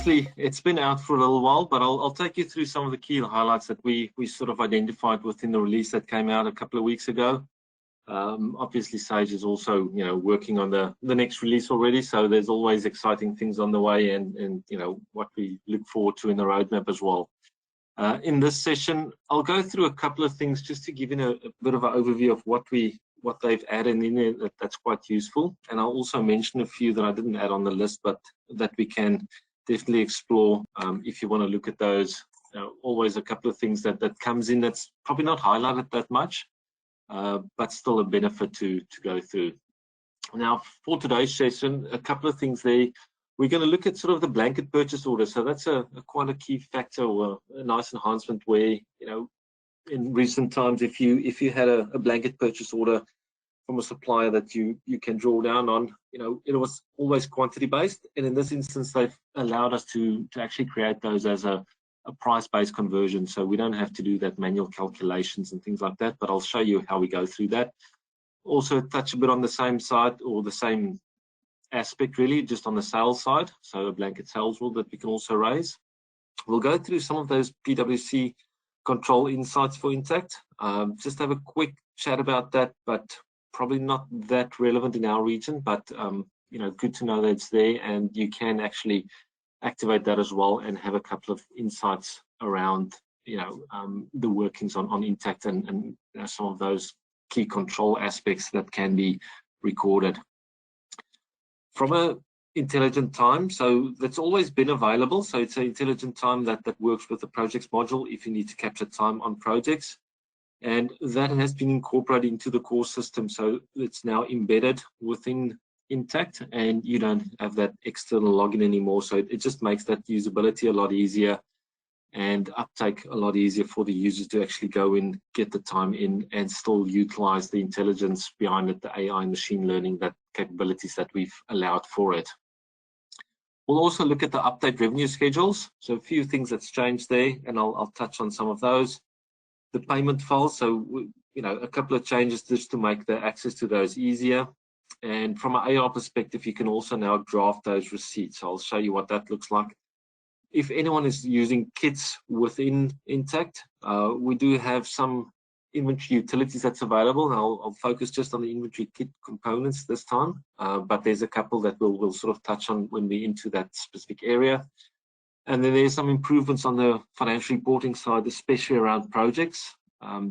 obviously it's been out for a little while, but I'll take you through some of the key highlights that we sort of identified within the release that came out a couple of weeks ago. Obviously Sage is also, working on the next release already, so there's always exciting things on the way, and what we look forward to in the roadmap as well. In this session, I'll go through a couple of things just to give you a bit of an overview of what they've added in there that's quite useful, and I'll also mention a few that I didn't add on the list, but that we can definitely explore if you want to look at those. Always a couple of things that comes in that's probably not highlighted that much, but still a benefit to go through. Now, for today's session, a couple of things there. We're going to look at sort of the blanket purchase order. So that's quite a key factor, or a nice enhancement where, in recent times, if you had a blanket purchase order from a supplier that you can draw down on, it was always quantity based, and in this instance they've allowed us to actually create those as a price-based conversion, so we don't have to do that manual calculations and things like that, but I'll show you how we go through that. Also touch a bit on the same side, or the same aspect really, just on the sales side, so a blanket sales rule that we can also raise. We'll go through some of those PwC Control Insights for Intacct, just have a quick chat about that, but probably not that relevant in our region, but good to know that it's there, and you can actually activate that as well and have a couple of insights around the workings on Intacct and some of those key control aspects that can be recorded. From a intelligent time, so that's always been available, so it's an intelligent time that works with the projects module if you need to capture time on projects. And that has been incorporated into the core system, so it's now embedded within Intacct, and you don't have that external login anymore. So it just makes that usability a lot easier and uptake a lot easier for the users to actually go in, get the time in, and still utilize the intelligence behind it, the AI and machine learning, that capabilities that we've allowed for it. We'll also look at the update revenue schedules. So a few things that's changed there, and I'll touch on some of those. The payment files, so a couple of changes just to make the access to those easier. And from an AR perspective, you can also now draft those receipts. I'll show you what that looks like. If anyone is using kits within Intacct, we do have some inventory utilities that's available. I'll focus just on the inventory kit components this time, but there's a couple that we'll sort of touch on when we're into that specific area. And then there's some improvements on the financial reporting side, especially around projects.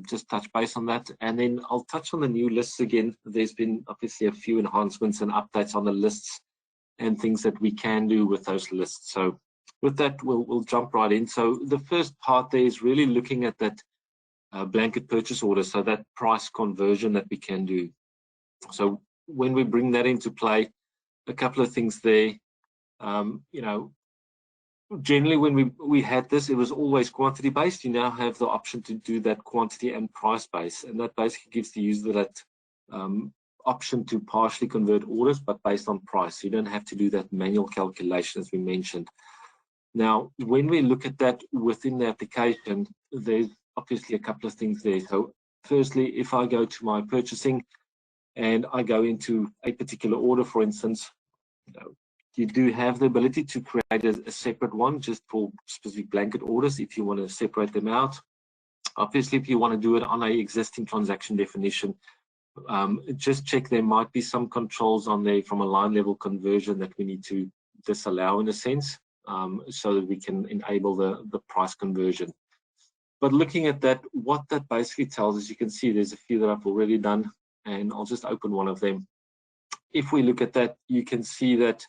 Just touch base on that. And then I'll touch on the new lists again. There's been obviously a few enhancements and updates on the lists and things that we can do with those lists. So with that, we'll jump right in. So the first part there is really looking at that blanket purchase order, so that price conversion that we can do. So when we bring that into play, a couple of things there. Generally, when we had this, it was always quantity based. You now have the option to do that quantity and price based, and that basically gives the user that option to partially convert orders, but based on price. You don't have to do that manual calculation as we mentioned. Now, when we look at that within the application, there's obviously a couple of things there. So firstly, if I go to my purchasing and I go into a particular order, for instance, you do have the ability to create a separate one just for specific blanket orders if you want to separate them out. Obviously, if you want to do it on an existing transaction definition, just check there might be some controls on there from a line level conversion that we need to disallow in a sense, so that we can enable the price conversion. But looking at that, what that basically tells us, you can see there's a few that I've already done, and I'll just open one of them. If we look at that, you can see that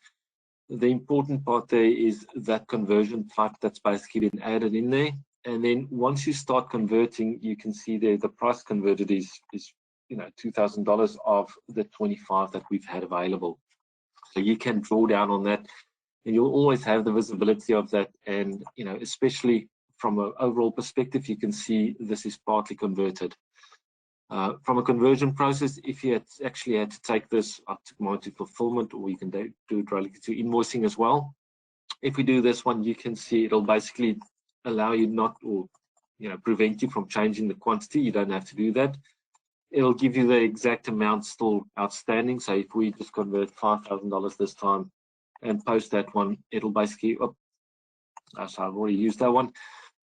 the important part there is that conversion type that's basically been added in there. And then once you start converting, you can see there the price converted is $2,000 of the 25 that we've had available. So you can draw down on that, and you'll always have the visibility of that. And especially from an overall perspective, you can see this is partly converted. From a conversion process, if you actually had to take this up to mine to fulfillment, or you can do it related to invoicing as well. If we do this one, you can see it'll basically allow you not, or prevent you from changing the quantity. You don't have to do that. It'll give you the exact amount still outstanding. So if we just convert $5,000 this time and post that one, it'll basically So I've already used that one,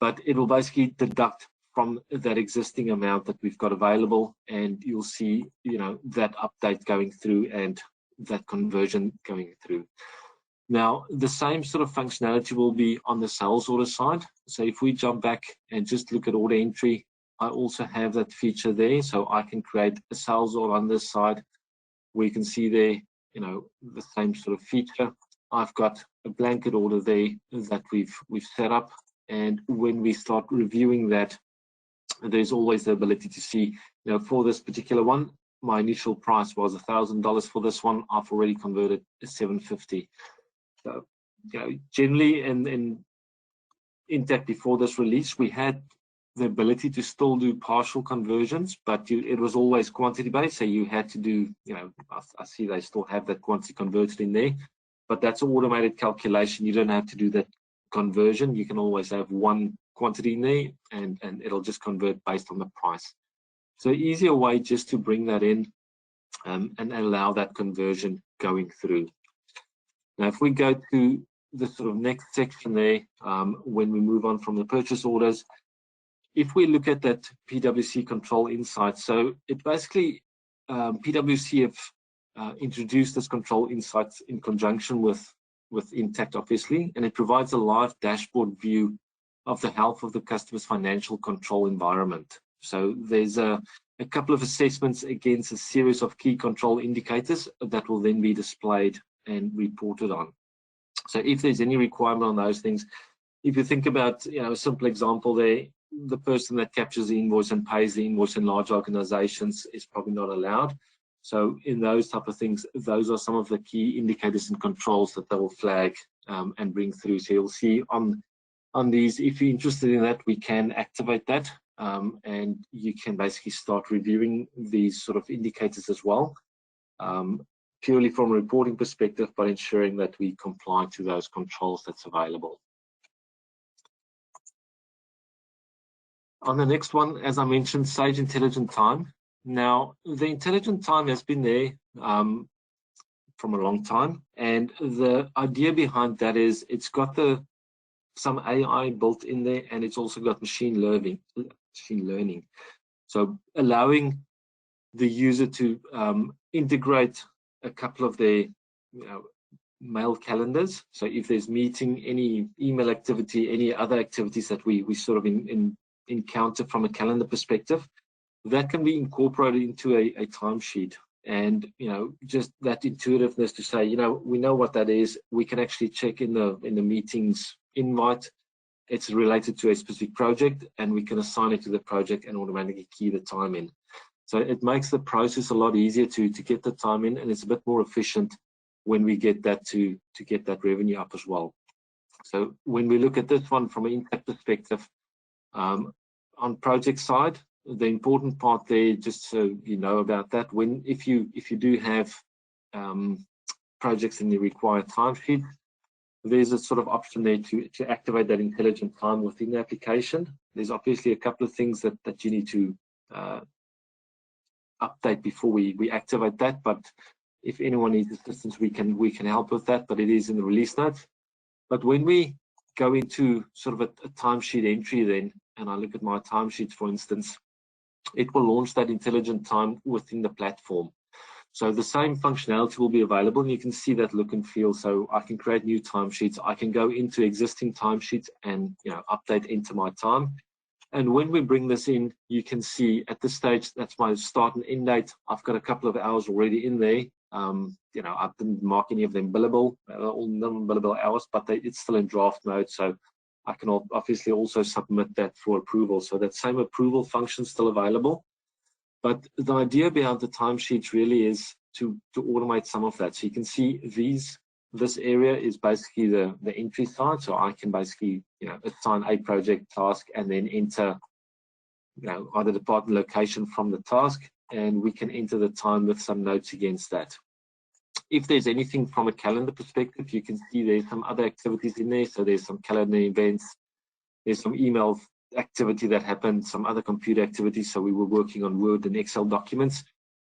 but it will basically deduct from that existing amount that we've got available, and you'll see, that update going through and that conversion going through. Now, the same sort of functionality will be on the sales order side. So if we jump back and just look at order entry, I also have that feature there. So I can create a sales order on this side. We can see there, the same sort of feature. I've got a blanket order there that we've set up. And when we start reviewing that, there's always the ability to see, for this particular one, my initial price was $1,000 for this one. I've already converted $750. So, generally in Intacct before this release, we had the ability to still do partial conversions, but it was always quantity based. So you had to do, I see they still have that quantity converted in there, but that's an automated calculation. You don't have to do that conversion. You can always have one quantity in there, and it'll just convert based on the price. So easier way just to bring that in and allow that conversion going through. Now, if we go to the sort of next section there, when we move on from the purchase orders, if we look at that PwC Control Insights, so it basically, PwC have introduced this Control Insights in conjunction with Intacct, obviously, and it provides a live dashboard view of the health of the customer's financial control environment. So there's a couple of assessments against a series of key control indicators that will then be displayed and reported on. So if there's any requirement on those things, if you think about, a simple example there, the person that captures the invoice and pays the invoice in large organizations is probably not allowed. So in those type of things, those are some of the key indicators and controls that they will flag and bring through. So you'll see on these, if you're interested in that, we can activate that, and you can basically start reviewing these sort of indicators as well. Purely from a reporting perspective, but ensuring that we comply to those controls that's available. On the next one, as I mentioned, Sage Intelligent Time. Now, the Intelligent Time has been there from a long time, and the idea behind that is it's got some AI built in there, and it's also got machine learning. So allowing the user to integrate a couple of their mail calendars. So if there's meeting, any email activity, any other activities that we sort of encounter from a calendar perspective, that can be incorporated into a timesheet. And just that intuitiveness to say, we know what that is. We can actually check in the meetings invite. It's related to a specific project, and we can assign it to the project and automatically key the time in. So it makes the process a lot easier to get the time in, and it's a bit more efficient when we get that to get that revenue up as well. So when we look at this one from an Intacct perspective, on project side, the important part there, just so you know about that, if you do have projects and you require timesheet, there's a sort of option there to activate that intelligent time within the application. There's obviously a couple of things that you need to update before we activate that, but if anyone needs assistance, we can help with that, but it is in the release notes. But when we go into sort of a timesheet entry then, and I look at my timesheets, for instance, it will launch that intelligent time within the platform. So the same functionality will be available, and you can see that look and feel. So I can create new timesheets. I can go into existing timesheets and update into my time. And when we bring this in, you can see at this stage, that's my start and end date. I've got a couple of hours already in there. I didn't mark any of them billable, all non-billable hours, but it's still in draft mode. So I can obviously also submit that for approval. So that same approval function is still available. But the idea behind the timesheets really is to automate some of that. So you can see this area is basically the entry side. So I can basically assign a project task and then enter either department location from the task, and we can enter the time with some notes against that. If there's anything from a calendar perspective, you can see there's some other activities in there. So there's some calendar events, there's some email activity that happened, some other computer activities. So we were working on Word and Excel documents.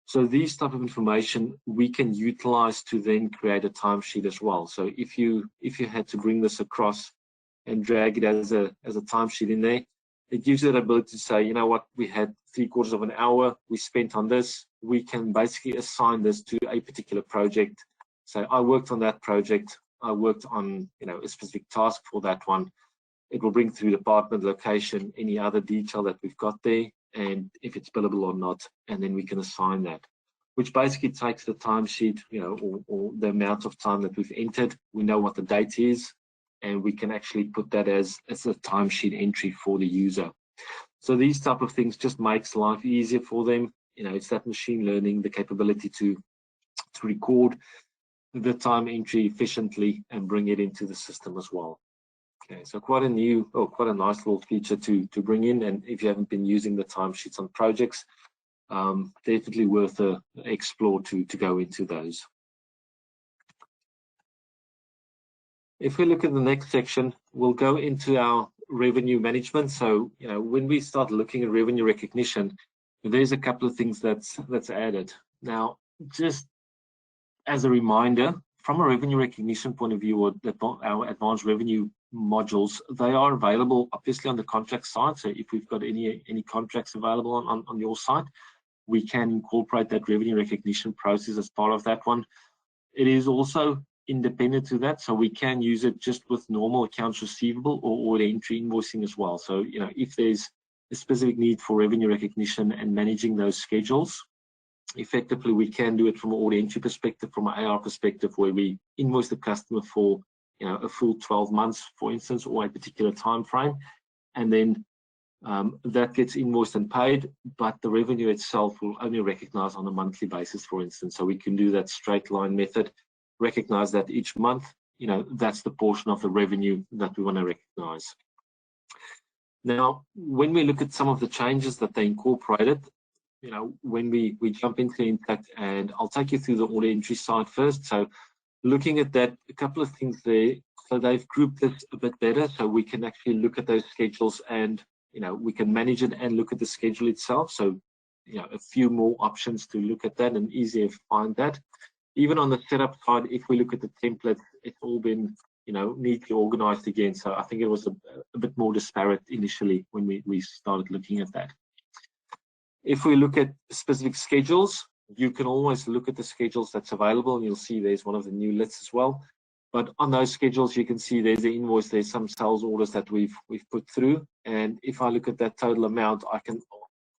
So these type of information we can utilize to then create a timesheet as well. So if you had to bring this across and drag it as a timesheet in there. It gives you the ability to say, you know what, we had 3/4 of an hour we spent on this. We can basically assign this to a particular project. So I worked on that project. I worked on, you know, a specific task for that one. It will bring through department, location, any other detail that we've got there, and if it's billable or not, and then we can assign that, which basically takes the timesheet, you know, or the amount of time that we've entered. We know what the date is, and we can actually put that as a timesheet entry for the user. So these type of things just makes life easier for them. You know, it's that machine learning, the capability to record the time entry efficiently and bring it into the system as well. Okay, so quite a new, or quite a nice little feature to bring in. And if you haven't been using the timesheets on projects, definitely worth a explore to go into those. If we look at the next section, we'll go into our revenue management. So, you know, when we start looking at revenue recognition, there's a couple of things that's added. Now, just as a reminder, from a revenue recognition point of view, or our advanced revenue modules, they are available obviously on the contract side. So if we've got any contracts available on your site, we can incorporate that revenue recognition process as part of that one. It is also independent to that, so we can use it just with normal accounts receivable or order entry invoicing as well. So, you know, if there's a specific need for revenue recognition and managing those schedules, effectively we can do it from an order entry perspective, from an AR perspective, where we invoice the customer for, you know, a full 12 months, for instance, or a particular time frame, and then that gets invoiced and paid, but the revenue itself will only recognize on a monthly basis, for instance. So we can do that straight line method, recognize that each month, you know, that's the portion of the revenue that we want to recognize. Now, when we look at some of the changes that they incorporated, you know, when we jump into Intacct, and I'll take you through the order entry side first. So looking at that, a couple of things there. So they've grouped it a bit better, so we can actually look at those schedules, and, you know, we can manage it and look at the schedule itself. So, you know, a few more options to look at that and easier to find that. Even on the setup side, if we look at the template, it's all been, you know, neatly organized again. So I think it was a bit more disparate initially when we started looking at that. If we look at specific schedules, you can always look at the schedules that's available, and you'll see there's one of the new lists as well. But on those schedules, you can see there's the invoice, there's some sales orders that we've put through. And if I look at that total amount, I can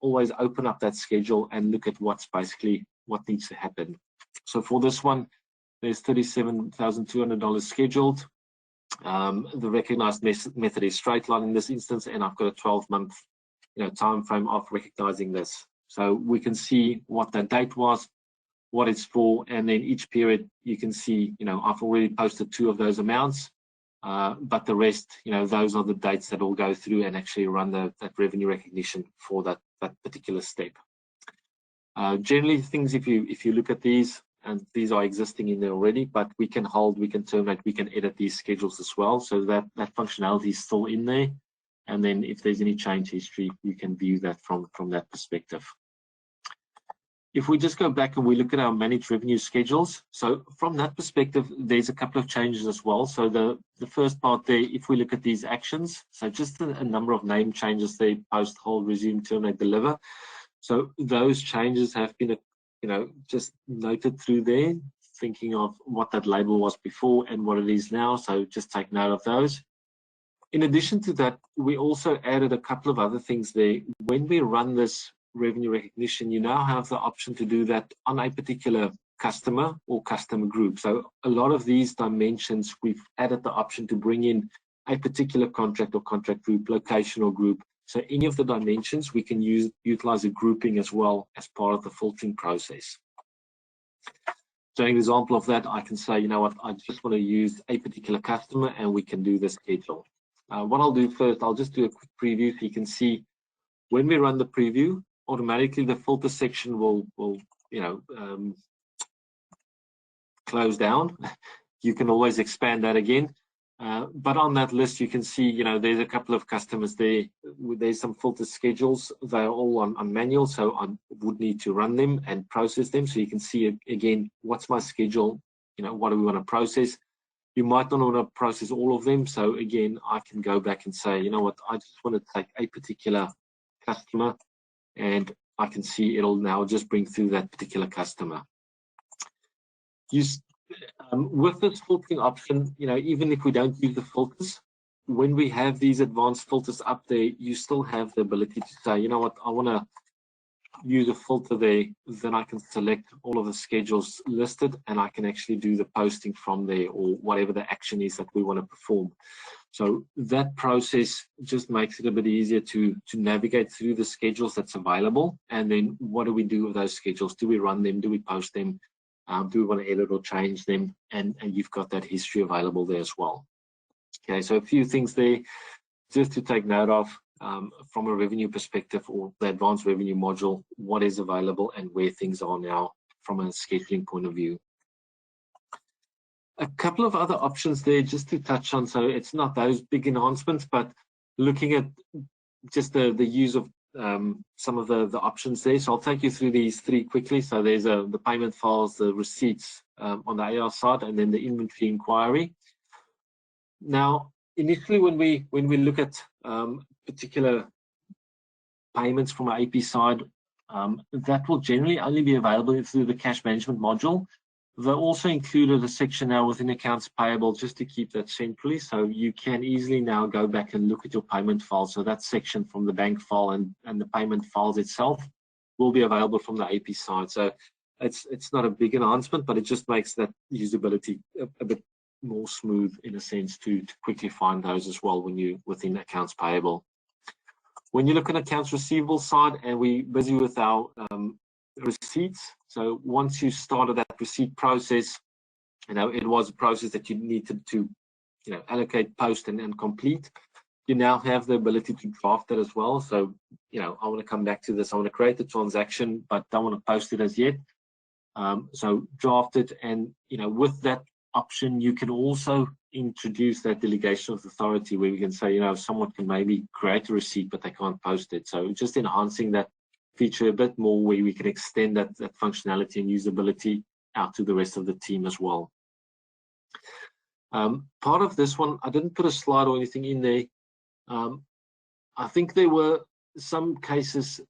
always open up that schedule and look at what's basically what needs to happen. So for this one, there's $37,200 scheduled. The recognized method is straight line in this instance, and I've got a 12-month, you know, time frame of recognizing this. So we can see what that date was, what it's for, and then each period you can see, you know, I've already posted 2 of those amounts, but the rest, you know, those are the dates that will go through and actually run that revenue recognition for that particular step. Generally, things, if you look at these, and these are existing in there already, but we can hold, we can terminate, we can edit these schedules as well, so that functionality is still in there. And then if there's any change history, you can view that from that perspective. If we just go back and we look at our managed revenue schedules, so from that perspective, there's a couple of changes as well. So the first part there, if we look at these actions, so just a number of name changes there: post, hold, resume, terminate, deliver. So those changes have been, you know, just noted through there, thinking of what that label was before and what it is now. So just take note of those. In addition to that, we also added a couple of other things there. When we run this revenue recognition, you now have the option to do that on a particular customer or customer group. So a lot of these dimensions, we've added the option to bring in a particular contract or contract group, location or group. So any of the dimensions, we can utilize a grouping as well as part of the filtering process. So an example of that, I can say, you know what, I just want to use a particular customer, and we can do the schedule. What I'll do first, I'll just do a quick preview so you can see when we run the preview, automatically the filter section will you know, close down. You can always expand that again. But on that list, you can see, you know, there's a couple of customers there. There's some filter schedules. They're all on manual, so I would need to run them and process them. So you can see, again, what's my schedule? You know, what do we want to process? You might not want to process all of them. So again, I can go back and say, you know what, I just want to take a particular customer, and I can see it'll now just bring through that particular customer. With this filtering option, even if we don't use the filters, when we have these advanced filters up there, you still have the ability to say, you know what, I want to use a filter there, then I can select all of the schedules listed, and I can actually do the posting from there, or whatever the action is that we want to perform. So that process just makes it a bit easier to navigate through the schedules that's available. And then what do we do with those schedules? Do we run them? Do we post them? Do we want to edit or change them? And you've got that history available there as well. Okay, so a few things there just to take note of. From a revenue perspective, or the advanced revenue module, what is available and where things are now from a scheduling point of view. A couple of other options there just to touch on. So it's not those big enhancements, but looking at just the use of some of the options there. So I'll take you through these three quickly. So there's the payment files, the receipts on the AR side, and then the inventory inquiry. Now, initially, when we look at particular payments from our AP side, that will generally only be available through the cash management module. They also included a section now within accounts payable just to keep that centrally, so you can easily now go back and look at your payment file. So that section from the bank file and the payment files itself will be available from the AP side. So it's not a big enhancement, but it just makes that usability a bit more smooth in a sense to quickly find those as well when you within accounts payable. When you look at accounts receivable side, and we're busy with our receipts, so once you started that receipt process, it was a process that you needed to allocate, post, and complete. You now have the ability to draft that as well. So I want to come back to this. I want to create the transaction, but don't want to post it as yet. So draft it, and with that option, you can also introduce that delegation of authority where we can say, someone can maybe create a receipt, but they can't post it. So just enhancing that feature a bit more, where we can extend that functionality and usability out to the rest of the team as well. Part of this one, I didn't put a slide or anything in there. I think there were some cases,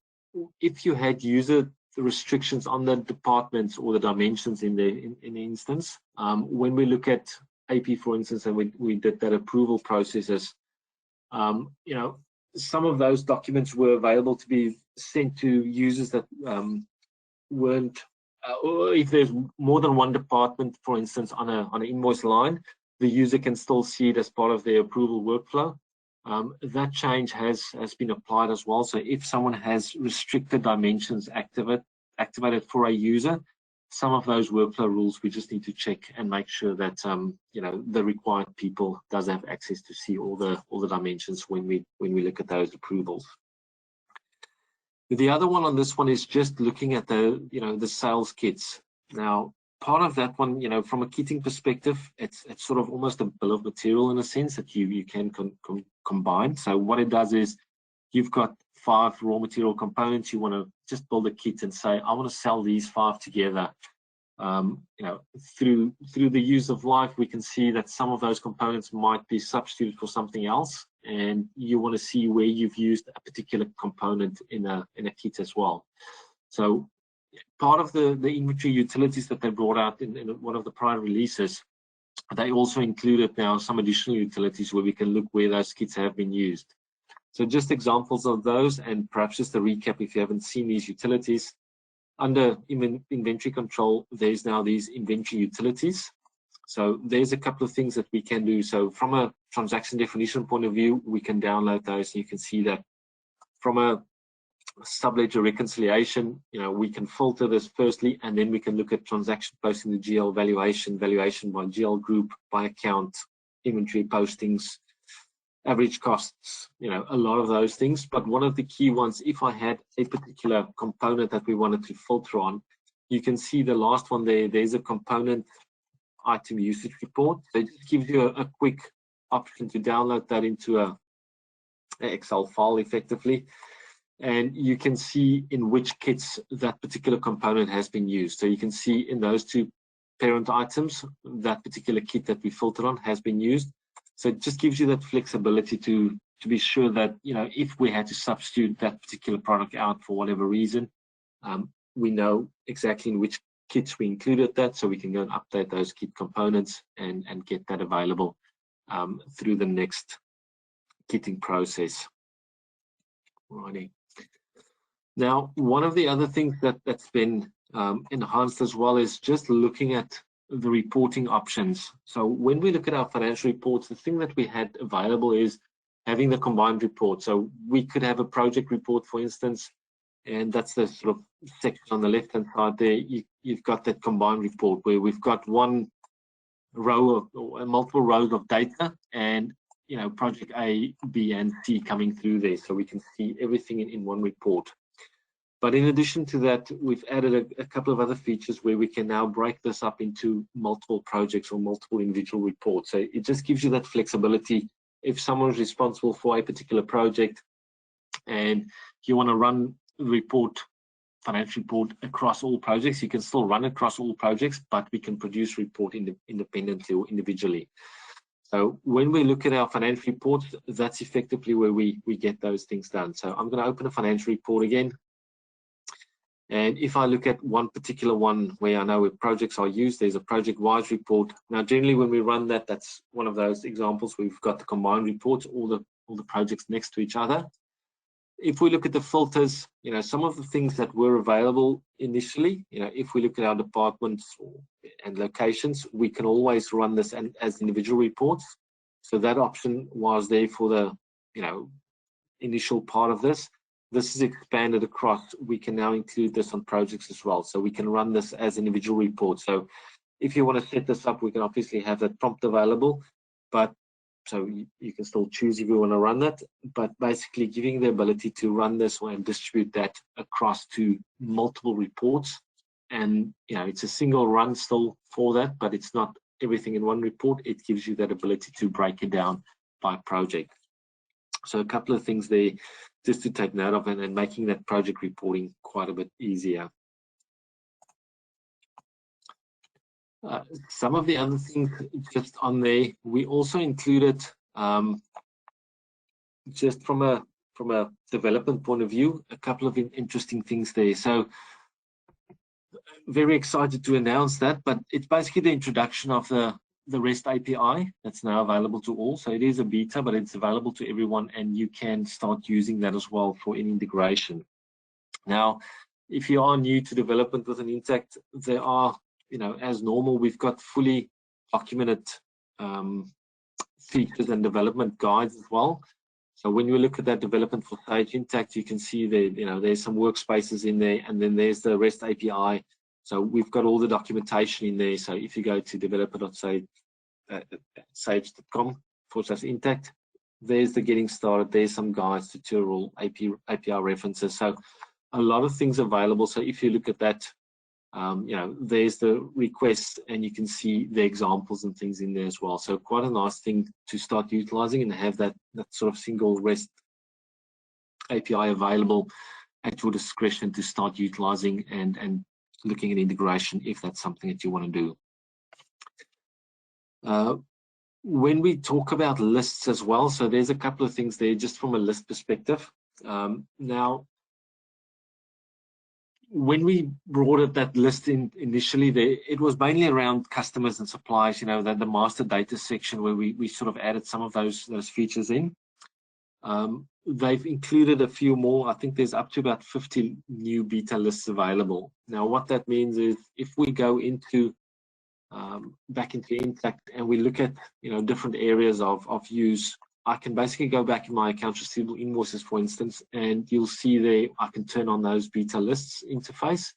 if you had user restrictions on the departments or the dimensions in the instance, when we look at AP, for instance, and we did that approval processes, some of those documents were available to be sent to users that weren't, or if there's more than one department, for instance, on an invoice line, the user can still see it as part of their approval workflow. That change has been applied as well. So if someone has restricted dimensions activated for a user, some of those workflow rules we just need to check and make sure that the required people does have access to see all the dimensions when we look at those approvals. The other one on this one is just looking at the sales kits. Now, part of that one, from a kitting perspective, it's sort of almost a bill of material in a sense that you can combine. So what it does is you've got 5 raw material components. You want to just build a kit and say, I want to sell these 5 together. Through the use of life, we can see that some of those components might be substituted for something else, and you want to see where you've used a particular component in a kit as well. So part of the inventory utilities that they brought out in one of the prior releases, they also included now some additional utilities where we can look where those kits have been used. So just examples of those, and perhaps just a recap if you haven't seen these utilities. Under inventory control, there's now these inventory utilities. So there's a couple of things that we can do. So from a transaction definition point of view, we can download those. You can see that from a subledger reconciliation, we can filter this firstly, and then we can look at transaction posting, the GL valuation by GL group, by account, inventory postings, average costs, a lot of those things. But one of the key ones, if I had a particular component that we wanted to filter on, you can see the last one there's a component item usage report. So it gives you a quick option to download that into an Excel file effectively. And you can see in which kits that particular component has been used. So you can see in those 2 parent items, that particular kit that we filtered on has been used. So it just gives you that flexibility to be sure that, you know, if we had to substitute that particular product out for whatever reason, we know exactly in which kits we included that, so we can go and update those kit components and get that available through the next kitting process. Alrighty. Now, one of the other things that's been enhanced as well is just looking at the reporting options. So when we look at our financial reports, the thing that we had available is having the combined report. So we could have a project report, for instance, and that's the sort of section on the left-hand side there. You've got that combined report where we've got one row of, or multiple rows of data, and, you know, project A, B, and C coming through there, so we can see everything in one report. But in addition to that, we've added a couple of other features where we can now break this up into multiple projects or multiple individual reports. So it just gives you that flexibility. If someone's responsible for a particular project and you want to run the report, financial report across all projects, you can still run across all projects, but we can produce report independently or individually. So when we look at our financial reports, that's effectively where we get those things done. So I'm going to open a financial report again. And if I look at one particular one where I know where projects are used, there's a project-wise report. Now, generally, when we run that, that's one of those examples where we've got the combined reports, all the projects next to each other. If we look at the filters, you know, some of the things that were available initially, you know, if we look at our departments and locations, we can always run this as individual reports. So that option was there for the, you know, initial part of this. This is expanded across. We can now include this on projects as well. So we can run this as individual reports. So if you want to set this up, we can obviously have that prompt available, but so you can still choose if you want to run that, but basically giving the ability to run this and distribute that across to multiple reports. And, you know, it's a single run still for that, but it's not everything in one report. It gives you that ability to break it down by project. So a couple of things there just to take note of, and making that project reporting quite a bit easier. Some of the other things just on there, we also included just from a development point of view, a couple of interesting things there. So very excited to announce that, but it's basically the introduction of the REST API that's now available to all. So it is a beta, but it's available to everyone, and you can start using that as well for any integration. Now, if you are new to development with an Intacct, there are, you know, as normal, we've got fully documented features and development guides as well. So when you look at that development for Sage Intacct, you can see there, you know, there's some workspaces in there, and then there's the REST API. So we've got all the documentation in there. So if you go to developer.sage.com/Intacct, there's the getting started. There's some guides, tutorial, API references. So a lot of things available. So if you look at that, you know, there's the requests, and you can see the examples and things in there as well. So quite a nice thing to start utilizing and have that sort of single REST API available at your discretion to start utilizing and looking at integration if that's something that you want to do. When we talk about lists as well, so there's a couple of things there just from a list perspective. Now, when we brought that list in initially, it was mainly around customers and suppliers, you know, the master data section where we sort of added some of those features in. They've included a few more. I think there's up to about 50 new beta lists available. Now, what that means is if we go into back into Intacct and we look at, you know, different areas of use, I can basically go back in my accounts receivable invoices, for instance, and you'll see there I can turn on those beta lists interface.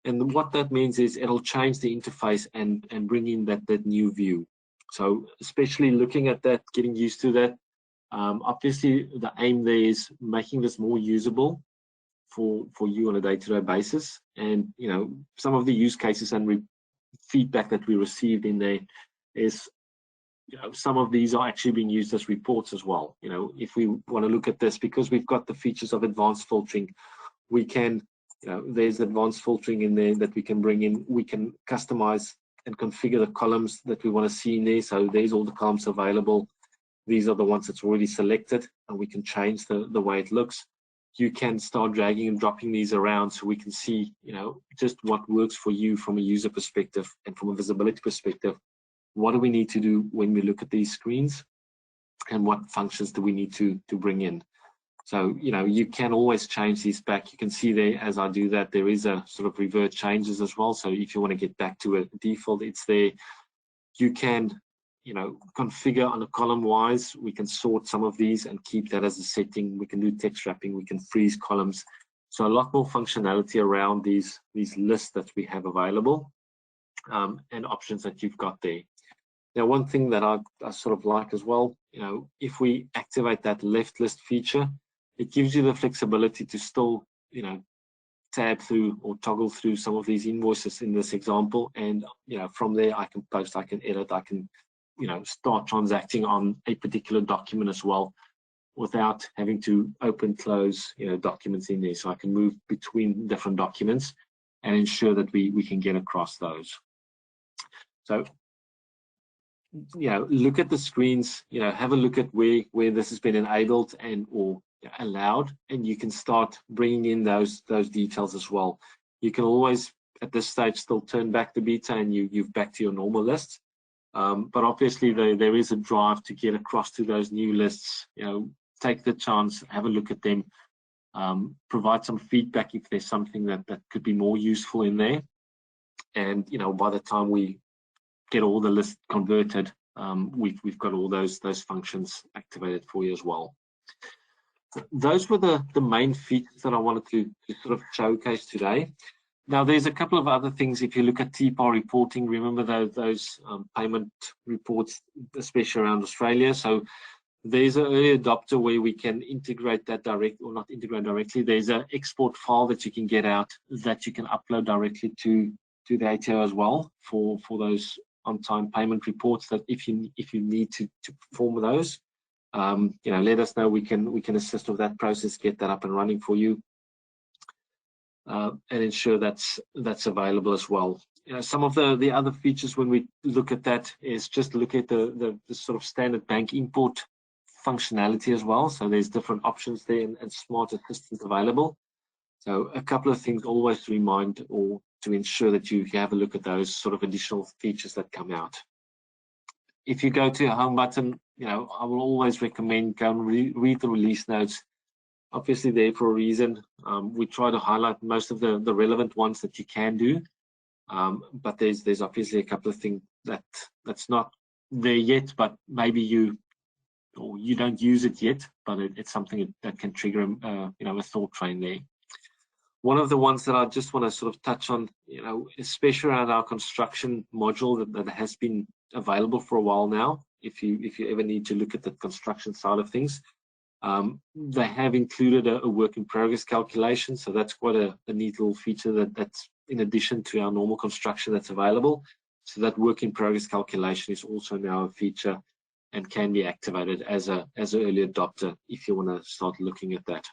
And what that means is it'll change the interface and bring in that new view. So especially looking at that, getting used to that. Obviously, the aim there is making this more usable for you on a day-to-day basis. And, you know, some of the use cases and feedback that we received in there is, you know, some of these are actually being used as reports as well. You know, if we want to look at this, because we've got the features of advanced filtering, we can, you know, there's advanced filtering in there that we can bring in. We can customize and configure the columns that we want to see in there. So there's all the columns available. These are the ones that's already selected, and we can change the way it looks. You can start dragging and dropping these around so we can see, just what works for you from a user perspective and from a visibility perspective. What do we need to do when we look at these screens, and what functions do we need to bring in? So, you can always change these back. You can see there, as I do that, there is a sort of revert changes as well. So if you want to get back to a default, it's there. You can, configure on a column wise. We can sort some of these and keep that as a setting. We can do text wrapping. We can freeze columns. So a lot more functionality around these lists that we have available, and options that you've got there. Now, one thing that I sort of like as well, if we activate that left list feature, it gives you the flexibility to still, tab through or toggle through some of these invoices in this example. And, from there, I can post, I can edit, I can, start transacting on a particular document as well without having to open, close, documents in there. So I can move between different documents and ensure that we can get across those. So, look at the screens, have a look at where this has been enabled and or allowed, and you can start bringing in those details as well. You can always, at this stage, still turn back the beta and you've back to your normal lists. But obviously there is a drive to get across to those new lists. Take the chance, have a look at them, provide some feedback if there's something that could be more useful in there. And by the time we get all the lists converted, we've got all those functions activated for you as well. Those were the main features that I wanted to sort of showcase today. Now, there's a couple of other things. If you look at TPAR reporting, remember those payment reports, especially around Australia. So there's an early adopter where we can integrate that or not integrate directly. There's an export file that you can get out that you can upload directly to the ATO as well for those on-time payment reports. That if you need to perform those, let us know. We can assist with that process, get that up and running for you, and ensure that's available as well. Some of the other features when we look at that is just look at the sort of standard bank import functionality as well. So there's different options there and smart assistance available. So a couple of things always to remind or to ensure that you have a look at those sort of additional features that come out. If you go to a home button, I will always recommend go and read the release notes. Obviously there for a reason. We try to highlight most of the relevant ones that you can do, but there's obviously a couple of things that's not there yet, but maybe you don't use it yet, but it's something that can trigger a thought train there. One of the ones that I just want to sort of touch on, especially around our construction module that has been available for a while now. If you ever need to look at the construction side of things, they have included a work in progress calculation. So that's quite a neat little feature that's in addition to our normal construction that's available. So that work in progress calculation is also now a feature and can be activated as an early adopter if you want to start looking at that.